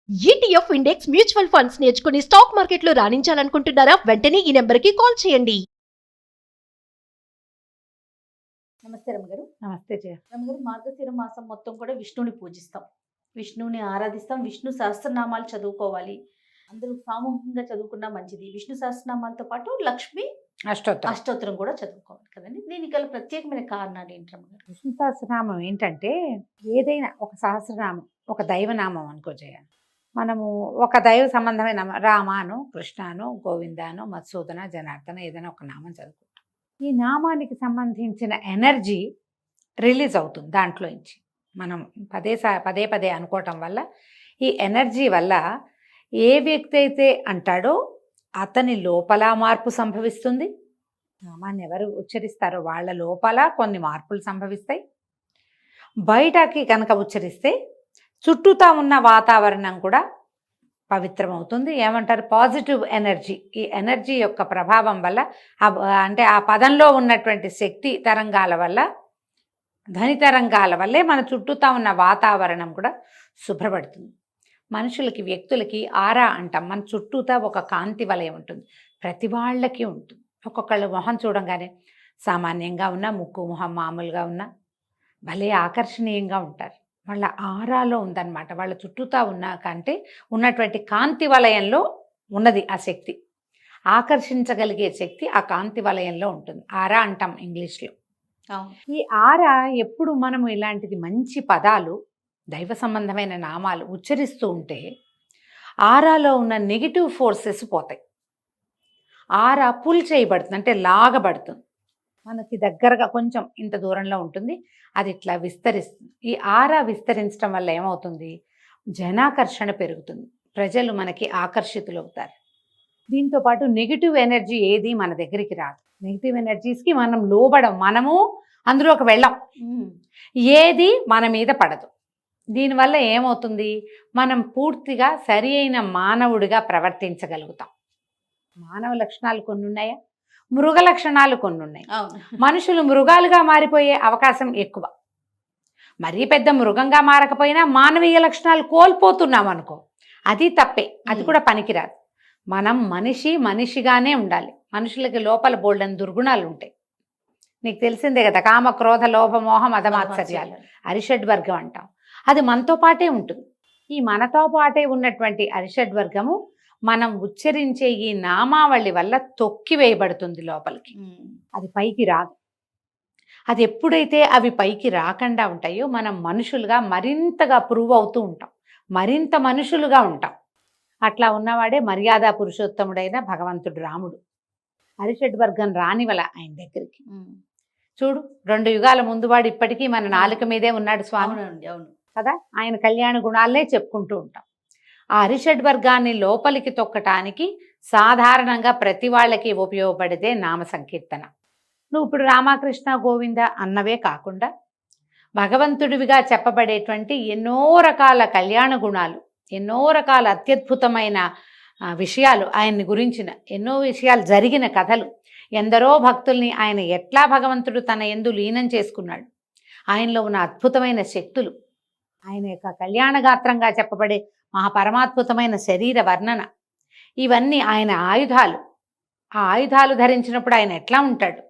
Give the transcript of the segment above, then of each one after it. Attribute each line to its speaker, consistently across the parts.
Speaker 1: ETF index mutual funds నేర్చుకుని stock మార్కెట్లో రాణించాలనుకుంటున్నారా? వెంటనే ఈ నెంబర్కి కాల్ చేయండి.
Speaker 2: నమస్తే రమ్మగారు.
Speaker 3: నమస్తే జయ.
Speaker 2: రమ్మగారు, మార్గశిర మాసం మొత్తం కూడా విష్ణుని పూజిస్తాం, విష్ణుని ఆరాధిస్తాం, విష్ణు సహస్రనామాలు చదువుకోవాలి. అందరూ సామూహికంగా చదువుకున్నా మంచిది. విష్ణు సహస్రనామాలతో పాటు లక్ష్మి అష్టోత్తరం కూడా చదువుకోవాలి కదండి. దీనికి గల ప్రత్యేకమైన కారణాలు ఏంటి రమ్మగారు?
Speaker 3: విష్ణు సహస్రనామం ఏంటంటే, ఏదైనా ఒక సహస్రనామం ఒక దైవనామం అనుకో జయ. మనము ఒక దైవ సంబంధమైన రామాను, కృష్ణాను, గోవిందాను, మధుసూదన, జనార్దన ఏదైనా ఒక నామం చదువుకుంటాం. ఈ నామానికి సంబంధించిన ఎనర్జీ రిలీజ్ అవుతుంది దాంట్లోంచి. మనం పదే పదే అనుకోవటం వల్ల ఈ ఎనర్జీ వల్ల ఏ వ్యక్తి అయితే అంటాడో అతని లోపల మార్పు సంభవిస్తుంది. నామాన్ని ఎవరు ఉచ్చరిస్తారో వాళ్ళ లోపల కొన్ని మార్పులు సంభవిస్తాయి. బయటకి కనుక ఉచ్చరిస్తే చుట్టూతా ఉన్న వాతావరణం కూడా పవిత్రమవుతుంది. ఏమంటారు? Positive energy. ఈ ఎనర్జీ యొక్క ప్రభావం వల్ల అంటే ఆ పదంలో ఉన్నటువంటి శక్తి తరంగాల వల్ల, ధ్వని తరంగాల వల్లే మన చుట్టూతా ఉన్న వాతావరణం కూడా శుభ్రపడుతుంది. మనుషులకి, వ్యక్తులకి ఆరా అంటాం. మన చుట్టూతా ఒక కాంతి వలయం ఉంటుంది, ప్రతి వాళ్ళకి ఉంటుంది. ఒక్కొక్కళ్ళు మొహం చూడంగానే సామాన్యంగా ఉన్న, ముక్కు మొహం మామూలుగా ఉన్న భలే ఆకర్షణీయంగా ఉంటారు. వాళ్ళ ఆరాలో ఉందన్నమాట. వాళ్ళ చుట్టూతా ఉన్న కంటే ఉన్నటువంటి కాంతి వలయంలో ఉన్నది ఆ శక్తి. ఆకర్షించగలిగే శక్తి ఆ కాంతి వలయంలో ఉంటుంది. ఆరా అంటాం ఇంగ్లీష్లో. ఈ ఆరా ఎప్పుడు మనము ఇలాంటిది మంచి పదాలు, దైవ సంబంధమైన నామాలు ఉచ్చరిస్తూ ఉంటే ఆరాలో ఉన్న నెగిటివ్ ఫోర్సెస్ పోతాయి. ఆరా పుల్ చేయబడుతుంది, అంటే లాగబడుతుంది. మనకి దగ్గరగా కొంచెం ఇంత దూరంలో ఉంటుంది, అది ఇట్లా విస్తరిస్తుంది. ఈ ఆరా విస్తరించడం వల్ల ఏమవుతుంది? జనాకర్షణ పెరుగుతుంది, ప్రజలు మనకి ఆకర్షితులవుతారు. దీంతో పాటు నెగిటివ్ ఎనర్జీ ఏది మన దగ్గరికి రాదు. నెగిటివ్ ఎనర్జీస్కి మనం లోబడం, మనము అందులోకి వెళ్ళం, ఏది మన మీద పడదు. దీనివల్ల ఏమవుతుంది? మనం పూర్తిగా సరి అయిన మానవుడిగా ప్రవర్తించగలుగుతాం. మానవ లక్షణాలు కొన్ని ఉన్నాయా, మృగ లక్షణాలు కొన్ని ఉన్నాయి. మనుషులు మృగాలుగా మారిపోయే అవకాశం ఎక్కువ. మరీ పెద్ద మృగంగా మారకపోయినా మానవీయ లక్షణాలు కోల్పోతున్నాం అనుకో, అది తప్పే, అది కూడా పనికిరాదు. మనం మనిషిగానే ఉండాలి. మనుషులకి లోపల బోల్డని దుర్గుణాలు ఉంటాయి. నీకు తెలిసిందే కదా, కామ, క్రోధ, లోభ, మోహ, మదమాత్సర్యాలు, అరిషడ్వర్గం అంటాం. అది మనతో పాటే ఉంటుంది. ఈ మనతో పాటే ఉన్నటువంటి అరిషడ్వర్గము మనం ఉచ్చరించే ఈ నామావళి వల్ల తొక్కివేయబడుతుంది లోపలికి. అది పైకి రాదు. అది ఎప్పుడైతే అవి పైకి రాకుండా ఉంటాయో మనం మనుషులుగా మరింతగా ప్రూవ్ అవుతూ ఉంటాం, మరింత మనుషులుగా ఉంటాం. అట్లా ఉన్నవాడే మర్యాద పురుషోత్తముడైన భగవంతుడు రాముడు. అరిషడ్వర్గం రానివల ఆయన దగ్గరికి. చూడు, 2 యుగాల ముందు వాడు ఇప్పటికీ మన నాలుక మీదే ఉన్నాడు స్వామి.
Speaker 2: అవును
Speaker 3: కదా, ఆయన కళ్యాణ గుణాలనే చెప్పుకుంటూ ఉంటాం. ఆ అరిషడ్వర్గాన్ని లోపలికి తొక్కటానికి సాధారణంగా ప్రతి వాళ్ళకి ఉపయోగపడితే నామ సంకీర్తన. నువ్వు ఇప్పుడు రామకృష్ణ గోవింద అన్నవే కాకుండా భగవంతుడివిగా చెప్పబడేటువంటి ఎన్నో రకాల కళ్యాణ గుణాలు, ఎన్నో రకాల అత్యద్భుతమైన విషయాలు, ఆయన్ని గురించిన ఎన్నో విషయాలు, జరిగిన కథలు, ఎందరో భక్తుల్ని ఆయన ఎట్లా భగవంతుడు తన యందు లీనం చేసుకున్నాడు, ఆయనలో ఉన్న అద్భుతమైన శక్తులు, ఆయన యొక్క కళ్యాణగాత్రంగా చెప్పబడే మహాపరమాద్భుతమైన శరీర వర్ణన, ఇవన్నీ ఆయన ఆయుధాలు. ఆ ఆయుధాలు ధరించినప్పుడు ఆయన ఎట్లా ఉంటాడు,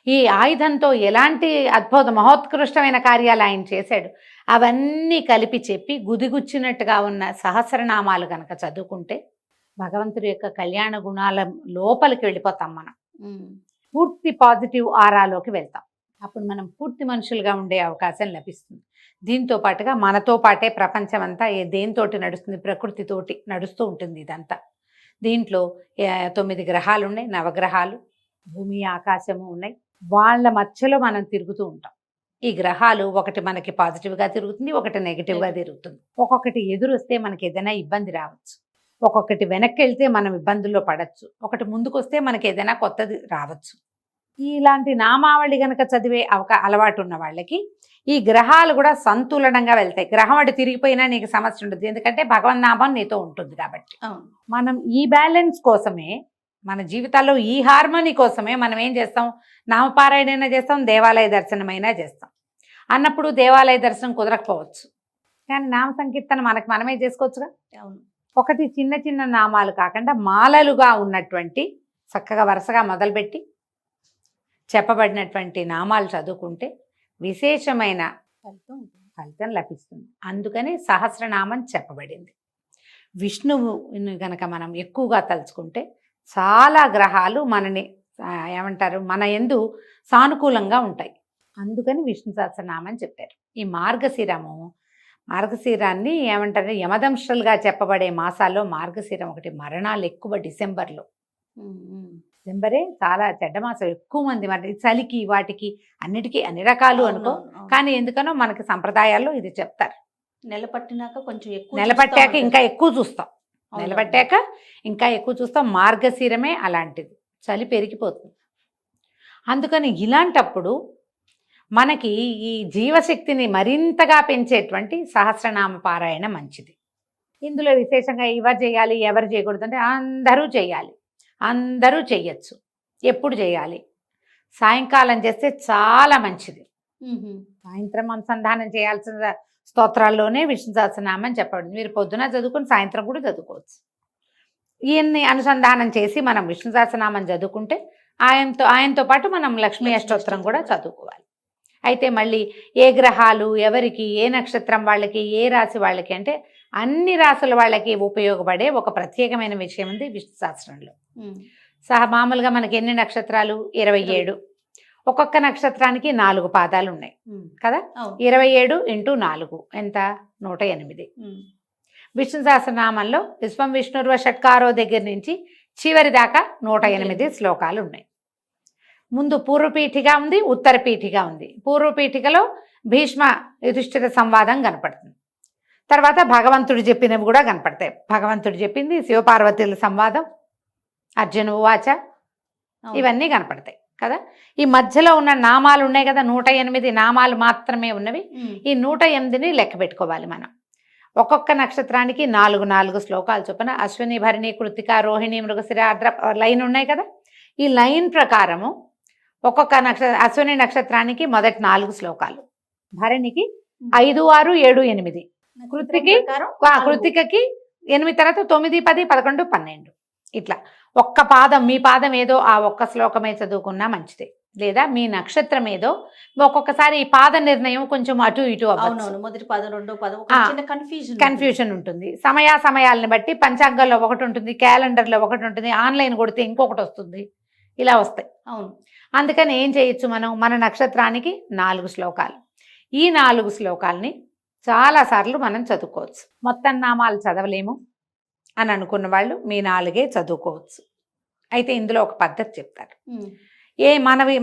Speaker 3: ఈ ఆయుధంతో ఎలాంటి అద్భుత మహోత్కృష్టమైన కార్యాలు ఆయన చేశాడు, అవన్నీ కలిపి చెప్పి గుదిగుచ్చినట్టుగా ఉన్న సహస్రనామాలు కనుక చదువుకుంటే భగవంతుడి యొక్క కళ్యాణ గుణాల లోపలికి వెళ్ళిపోతాం. మనం పూర్తి పాజిటివ్ ఆరాలోకి వెళ్తాం. అప్పుడు మనం పూర్తి మనుషులుగా ఉండే అవకాశం లభిస్తుంది. దీంతో పాటుగా మనతో పాటే ప్రపంచం అంతా దేనితోటి నడుస్తుంది? ప్రకృతితోటి నడుస్తూ ఉంటుంది ఇదంతా. దీంట్లో 9 గ్రహాలు ఉన్నాయి, నవగ్రహాలు, భూమి, ఆకాశము ఉన్నాయి. వాళ్ళ మధ్యలో మనం తిరుగుతూ ఉంటాం. ఈ గ్రహాలు ఒకటి మనకి పాజిటివ్గా తిరుగుతుంది, ఒకటి నెగిటివ్గా తిరుగుతుంది. ఒక్కొక్కటి ఎదురు వస్తే మనకి ఏదైనా ఇబ్బంది రావచ్చు, ఒక్కొక్కటి వెనక్కి వెళ్తే మనం ఇబ్బందుల్లో పడవచ్చు, ఒకటి ముందుకు వస్తే మనకి ఏదైనా కొత్తది రావచ్చు. ఇలాంటి నామావళి గనక చదివే అలవాటు ఉన్న వాళ్ళకి ఈ గ్రహాలు కూడా సంతులనంగా వెళ్తాయి. గ్రహం అటు తిరిగిపోయినా నీకు సమస్య ఉండదు, ఎందుకంటే భగవన్నామం నీతో ఉంటుంది కాబట్టి. మనం ఈ బ్యాలెన్స్ కోసమే, మన జీవితాల్లో ఈ హార్మోనీ కోసమే మనం ఏం చేస్తాం? నామపారాయణైనా చేస్తాం, దేవాలయ దర్శనమైనా చేస్తాం. అన్నప్పుడు దేవాలయ దర్శనం కుదరకపోవచ్చు, కానీ నామ సంకీర్తన మనకు మనమే చేసుకోవచ్చుగా.
Speaker 2: అవును.
Speaker 3: ఒకటి చిన్న చిన్న నామాలు కాకుండా మాలలుగా ఉన్నటువంటి చక్కగా వరుసగా మొదలుపెట్టి చెప్పబడినటువంటి నామాలు చదువుకుంటే విశేషమైన ఫలితం లభిస్తుంది. అందుకని సహస్రనామం చెప్పబడింది. విష్ణువుని కనుక మనం ఎక్కువగా తలుచుకుంటే చాలా గ్రహాలు మనని ఏమంటారు మన యందు సానుకూలంగా ఉంటాయి. అందుకని విష్ణు సహస్రనామం చెప్పారు. ఈ మార్గశిరాన్ని ఏమంటారు యమదంశలుగా చెప్పబడే మాసాల్లో మార్గశిరం ఒకటి. మరణాలు ఎక్కువ డిసెంబర్లో. డిసెంబరే చాలా చెడ్డ మాసం. ఎక్కువ మంది మరి చలికి వాటికి అన్నిటికీ అన్ని రకాలు అనుకో, కానీ ఎందుకనో మనకి సంప్రదాయాల్లో ఇది చెప్తారు.
Speaker 2: నెల పట్టినాక కొంచెం ఎక్కువ
Speaker 3: నెలపట్టాక ఇంకా ఎక్కువ చూస్తాం. నిలబట్టాక ఇంకా ఎక్కువ చూస్తాం. మార్గశిరమే అలాంటిది. చలి పెరిగిపోతుంది. అందుకని ఇలాంటప్పుడు మనకి ఈ జీవశక్తిని మరింతగా పెంచేటువంటి సహస్రనామ పారాయణ మంచిది. ఇందులో విశేషంగా ఎవరు చేయాలి ఎవరు చేయకూడదు అంటే అందరూ చేయాలి. అందరూ చెయ్యొచ్చు. ఎప్పుడు చేయాలి? సాయంకాలం చేస్తే చాలా మంచిది. సాయంత్రం అనుసంధానం చేయాల్సిన స్తోత్రాల్లోనే విష్ణు సహస్రనామం చెప్పబడింది. మీరు పొద్దున చదువుకుని సాయంత్రం కూడా చదువుకోవచ్చు. ఈయన్ని అనుసంధానం చేసి మనం విష్ణు సహస్రనామం చదువుకుంటే ఆయనతో పాటు మనం లక్ష్మీ అష్టోత్తరం కూడా చదువుకోవాలి. అయితే మళ్ళీ ఏ గ్రహాలు ఎవరికి, ఏ నక్షత్రం వాళ్ళకి, ఏ రాశి వాళ్ళకి అంటే అన్ని రాసుల వాళ్ళకి ఉపయోగపడే ఒక ప్రత్యేకమైన విషయం ఉంది విష్ణు సహస్రంలో. మామూలుగా మనకి ఎన్ని నక్షత్రాలు? 27. ఒక్కొక్క నక్షత్రానికి 4 పాదాలు ఉన్నాయి కదా. 27 × 4 ఎంత? 108. విష్ణు సహస్రనామంలో విశ్వం విష్ణుర్వ షట్కారో దగ్గర నుంచి చివరి దాకా 108 శ్లోకాలు ఉన్నాయి. ముందు పూర్వపీఠిగా ఉంది, ఉత్తర పీఠిగా ఉంది. పూర్వపీఠికలో భీష్మ యుధిష్ఠిర సంవాదం కనపడుతుంది. తర్వాత భగవంతుడు చెప్పినవి కూడా కనపడతాయి. భగవంతుడు చెప్పింది, శివపార్వతుల సంవాదం, అర్జున ఉవాచ, ఇవన్నీ కనపడతాయి కదా. ఈ మధ్యలో ఉన్న నామాలు ఉన్నాయి కదా, 108 నామాలు మాత్రమే ఉన్నవి. ఈ 108ని లెక్క పెట్టుకోవాలి మనం. ఒక్కొక్క నక్షత్రానికి 4 శ్లోకాలు చొప్పున అశ్విని, భరణి, కృతిక, రోహిణి, మృగశిర, ఆర్ద్ర లైన్ ఉన్నాయి కదా. ఈ లైన్ ప్రకారము ఒక్కొక్క అశ్విని నక్షత్రానికి మొదటి 4 శ్లోకాలు, భరణికి 5, 6, 7, 8, కృతికకి 8, తర్వాత 9, 10, 11, 12 ఇట్లా ఒక్క పాదం, మీ పాదం ఏదో ఆ ఒక్క శ్లోకమే చదువుకున్నా మంచిదే. లేదా మీ నక్షత్రం ఏదో ఒక్కొక్కసారి ఈ పాద నిర్ణయం కొంచెం అటు ఇటు అవ్వచ్చు.
Speaker 2: మొదటి పాదం రెండో పాదం
Speaker 3: కన్ఫ్యూజన్ ఉంటుంది. సమయాలను బట్టి పంచాంగంలో ఒకటి ఉంటుంది, క్యాలెండర్లో ఒకటి ఉంటుంది, ఆన్లైన్ కొడితే ఇంకొకటి వస్తుంది, ఇలా వస్తాయి.
Speaker 2: అవును.
Speaker 3: అందుకని ఏం చేయొచ్చు మనం? మన నక్షత్రానికి 4 శ్లోకాలు. ఈ 4 శ్లోకాలని చాలాసార్లు మనం చదువుకోవచ్చు. మొత్తం నామాలు చదవలేము అని అనుకున్న వాళ్ళు మీ 4 చదువుకోవచ్చు. అయితే ఇందులో ఒక పద్ధతి చెప్తారు.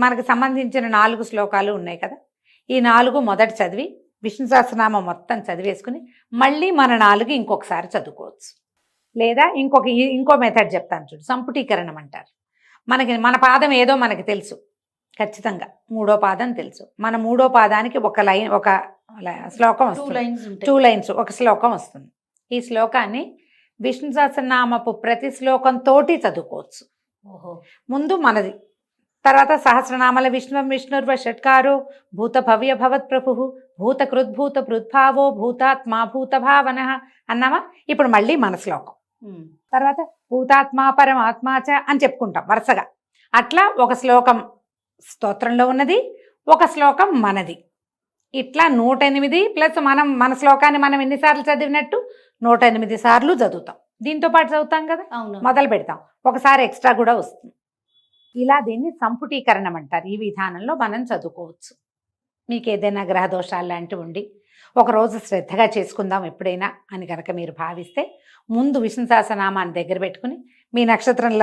Speaker 3: మనకు సంబంధించిన 4 శ్లోకాలు ఉన్నాయి కదా, ఈ 4 మొదట చదివి విష్ణు సహస్రనామం మొత్తం చదివేసుకుని మళ్ళీ మన 4 ఇంకొకసారి చదువుకోవచ్చు. లేదా ఇంకో మెథడ్ చెప్తాను చూడు, సంపుటీకరణం అంటారు. మన పాదం ఏదో మనకి తెలుసు ఖచ్చితంగా, 3వ పాదం తెలుసు. మన 3వ పాదానికి ఒక శ్లోకం వస్తుంది, 2 లైన్స్ ఒక శ్లోకం వస్తుంది. ఈ శ్లోకాన్ని విష్ణు సహస్రనామపు ప్రతి శ్లోకంతోటి చదువుకోవచ్చు. ముందు మనది, తర్వాత సహస్రనామాల విష్ణుర్వ షట్కారో భూత భవ్య భవత్ ప్రభు భూత కృద్భూత భృద్భావో భూతాత్మా భూత భావన అన్నామా. ఇప్పుడు మళ్ళీ మన శ్లోకం, తర్వాత భూతాత్మా పరమాత్మా చ అని చెప్పుకుంటాం వరుసగా. అట్లా ఒక శ్లోకం స్తోత్రంలో ఉన్నది, ఒక శ్లోకం మనది. ఇట్లా 108 ప్లస్ మన శ్లోకాన్ని మనం ఎన్నిసార్లు చదివినట్టు 108 సార్లు చదువుతాం. దీంతో పాటు చదువుతాం కదా, మొదలు పెడతాం, ఒకసారి ఎక్స్ట్రా కూడా వస్తుంది. ఇలా దీన్ని సంపుటీకరణం అంటారు. ఈ విధానంలో మనం చదువుకోవచ్చు. మీకు ఏదైనా గ్రహ దోషాలు లాంటివి ఉండి ఒకరోజు శ్రద్ధగా చేసుకుందాం ఎప్పుడైనా అని కనుక మీరు భావిస్తే ముందు విష్ణు సహస్రనామాన్ని దగ్గర పెట్టుకుని మీ నక్షత్రం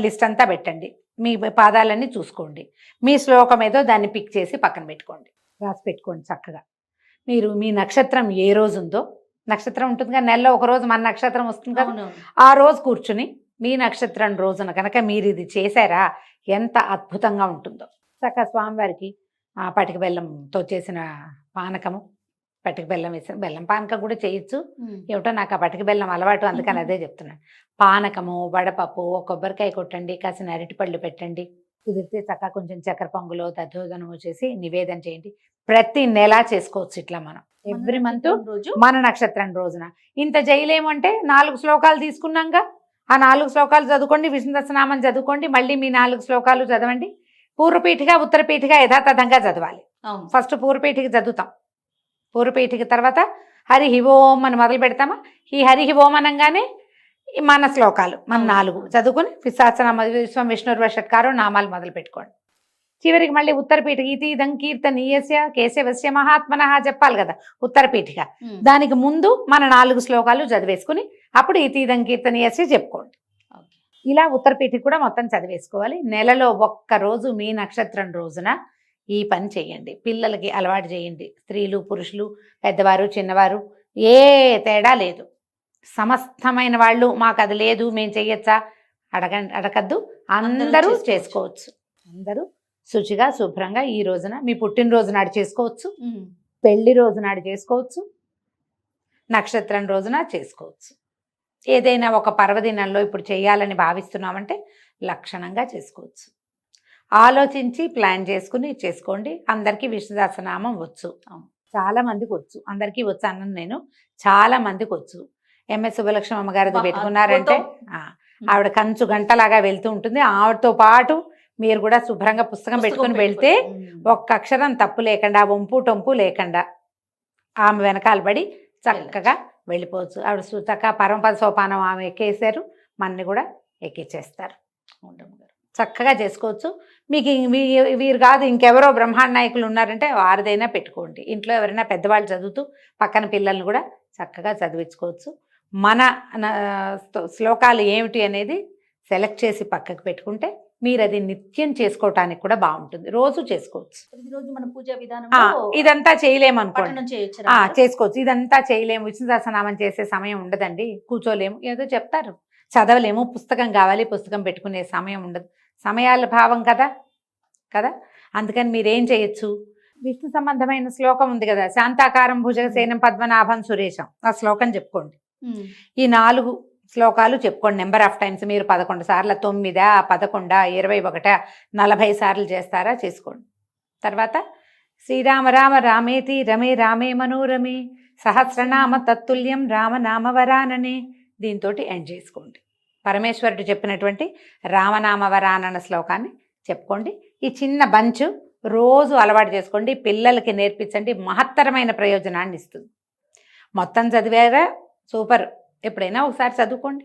Speaker 3: లిస్ట్ అంతా పెట్టండి. మీ పాదాలన్నీ చూసుకోండి. మీ శ్లోకం ఏదో దాన్ని పిక్ చేసి పక్కన పెట్టుకోండి, రాసి పెట్టుకోండి చక్కగా. మీరు మీ నక్షత్రం ఏ రోజు ఉందో, నక్షత్రం ఉంటుంది కదా, నెలలో ఒక రోజు మన నక్షత్రం వస్తుంది కదా, ఆ రోజు కూర్చుని మీ నక్షత్రం రోజున కనుక మీరు ఇది చేశారా ఎంత అద్భుతంగా ఉంటుందో. చక్కగా స్వామివారికి పటిక బెల్లంతో చేసిన పానకము, పటిక బెల్లం వేసిన బెల్లం పానకం కూడా చేయొచ్చు. ఏమిటో నాకు ఆ పటిక బెల్లం అలవాటు, అందుకని అదే చెప్తున్నాను. పానకము, వడపప్పు, కొబ్బరికాయ కొట్టండి, కాసిన అరటిపళ్ళు పెట్టండి, కుదిరితే చక్కగా కొంచెం చక్కెర పొంగులో దద్దోజనము చేసి నివేదన చేయండి. ప్రతి నెల చేసుకోవచ్చు ఇట్లా మనం ఎవ్రీ మంత్
Speaker 2: రోజు
Speaker 3: మన నక్షత్రం రోజున. ఇంత చేయలేము అంటే 4 శ్లోకాలు తీసుకున్నాక ఆ 4 శ్లోకాలు చదువుకోండి, విష్ణు సహస్రనామం చదువుకోండి, మళ్ళీ మీ 4 శ్లోకాలు చదవండి. పూర్వపీఠిక ఉత్తరపీఠిక యథాతథంగా చదవాలి.
Speaker 2: అవును.
Speaker 3: ఫస్ట్ పూర్వపీఠిక చదువుతాం, పూర్వపీఠిక తర్వాత హరి ఓం అని మొదలు పెడతామా, ఈ హరి ఓం అనగానే మన శ్లోకాలు మన 4 చదువుకొని సహస్రనామ విశ్వం విష్ణుర్వషట్కారో నామాలు మొదలు పెట్టుకోండి. చివరికి మళ్ళీ ఉత్తరపీఠిక ఇతి ఇదం కీర్తనీయస్య కేశవస్య మహాత్మనః చెప్పాలి కదా ఉత్తరపీఠిక. దానికి ముందు మన 4 శ్లోకాలు చదివేసుకుని అప్పుడు ఇతి ఇదం కీర్తనీయస్య చెప్పుకోండి. ఇలా ఉత్తరపీఠిక కూడా మొత్తం చదివేసుకోవాలి. నెలలో ఒక్కరోజు మీ నక్షత్రం రోజున ఈ పని చేయండి. పిల్లలకి అలవాటు చేయండి. స్త్రీలు పురుషులు పెద్దవారు చిన్నవారు ఏ తేడా లేదు. సమస్తమైన వాళ్ళు మాకు అది లేదు మేము చెయ్యొచ్చా అడగద్దు, అందరూ చేసుకోవచ్చు. అందరూ శుచిగా శుభ్రంగా ఈ రోజున మీ పుట్టినరోజు నాడు చేసుకోవచ్చు, పెళ్లి రోజు నాడు చేసుకోవచ్చు, నక్షత్రం రోజున చేసుకోవచ్చు. ఏదైనా ఒక పర్వదినంలో ఇప్పుడు చేయాలని భావిస్తున్నామంటే లక్షణంగా చేసుకోవచ్చు. ఆలోచించి ప్లాన్ చేసుకుని చేసుకోండి. అందరికీ విష్ణు సహస్రనామం వచ్చు, చాలా మందికి వచ్చు, అందరికీ వచ్చు అన్నది నేను, చాలా మందికి వచ్చు. ఎంఎస్ సుబ్బలక్ష్మి అమ్మగారిది పెట్టుకున్నారంటే ఆవిడ కంచు గంటలాగా వెళ్తూ ఉంటుంది. ఆవిడతో పాటు మీరు కూడా శుభ్రంగా పుస్తకం పెట్టుకుని వెళ్తే ఒక్క అక్షరం తప్పు లేకుండా వంపు టొంపు లేకుండా ఆమె వెనకాల పడి చక్కగా వెళ్ళిపోవచ్చు. ఆవిడ చక్కగా పరమపద సోపానం ఆమె ఎక్కేసారు, మనని కూడా ఎక్కిచ్చేస్తారు. చక్కగా చేసుకోవచ్చు. మీకు వీరు కాదు ఇంకెవరో బ్రహ్మాండ నాయకులు ఉన్నారంటే వారిదైనా పెట్టుకోండి. ఇంట్లో ఎవరైనా పెద్దవాళ్ళు చదువుతూ పక్కన పిల్లల్ని కూడా చక్కగా చదివించుకోవచ్చు. మన శ్లోకాలు ఏమిటి అనేది సెలెక్ట్ చేసి పక్కకు పెట్టుకుంటే మీరు అది నిత్యం చేసుకోవటానికి కూడా బాగుంటుంది. రోజు చేసుకోవచ్చు.
Speaker 2: ప్రతిరోజు మన పూజా విధానం
Speaker 3: ఇదంతా చేయలేము అనుకోండి, చేసుకోవచ్చు. ఇదంతా చేయలేము, విష్ణు సహస్రనామం చేసే సమయం ఉండదండి, కూర్చోలేము, ఏదో చెప్తారు, చదవలేము, పుస్తకం కావాలి, పుస్తకం పెట్టుకునే సమయం ఉండదు, సమయాల భావం కదా. అందుకని మీరేం చేయొచ్చు, విష్ణు సంబంధమైన శ్లోకం ఉంది కదా, శాంతాకారం భుజగసేనం పద్మనాభం సురేశం, ఆ శ్లోకం చెప్పుకోండి. ఈ 4 శ్లోకాలు చెప్పుకోండి నెంబర్ ఆఫ్ టైమ్స్. మీరు 11 సార్లు, 9, 11, 21, 40 సార్లు చేస్తారా చేసుకోండి. తర్వాత శ్రీరామ రామ రామేతి రమే రామే మనోరమే సహస్రనామ తత్తుల్యం రామనామవరాననే దీంతో ఎండ్ చేసుకోండి. పరమేశ్వరుడు చెప్పినటువంటి రామనామవరానన శ్లోకాన్ని చెప్పుకోండి. ఈ చిన్న బంచు రోజు అలవాటు చేసుకోండి, పిల్లలకి నేర్పించండి, మహత్తరమైన ప్రయోజనాన్ని ఇస్తుంది. మొత్తం చదివారా సూపర్, ఎప్పుడైనా ఒకసారి చదువుకోండి.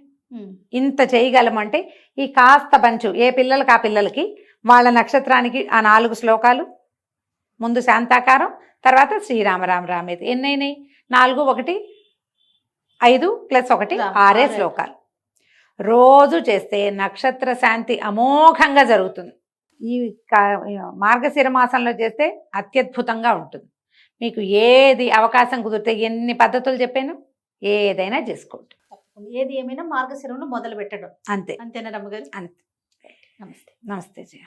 Speaker 3: ఇంత చేయగలమంటే ఈ కాస్త బంచు ఏ పిల్లలకి ఆ పిల్లలకి వాళ్ళ నక్షత్రానికి ఆ 4 శ్లోకాలు, ముందు శాంతాకారం, తర్వాత శ్రీరామరామ రామేతి, ఎన్నైనాయి 4, 1, 5 + 1 6 శ్లోకాలు రోజు చేస్తే నక్షత్ర శాంతి అమోఘంగా జరుగుతుంది. ఈ మార్గశిర మాసంలో చేస్తే అత్యద్భుతంగా ఉంటుంది. మీకు ఏది అవకాశం కుదిరితే ఎన్ని పద్ధతులు చెప్పాను ఏదైనా చేసుకోండి.
Speaker 2: ఏది ఏమైనా మార్గశిరంలో మొదలు పెట్టడం
Speaker 3: అంతే.
Speaker 2: అంతేనా రమ్మగారు?
Speaker 3: అంతే. నమస్తే. నమస్తే జయ.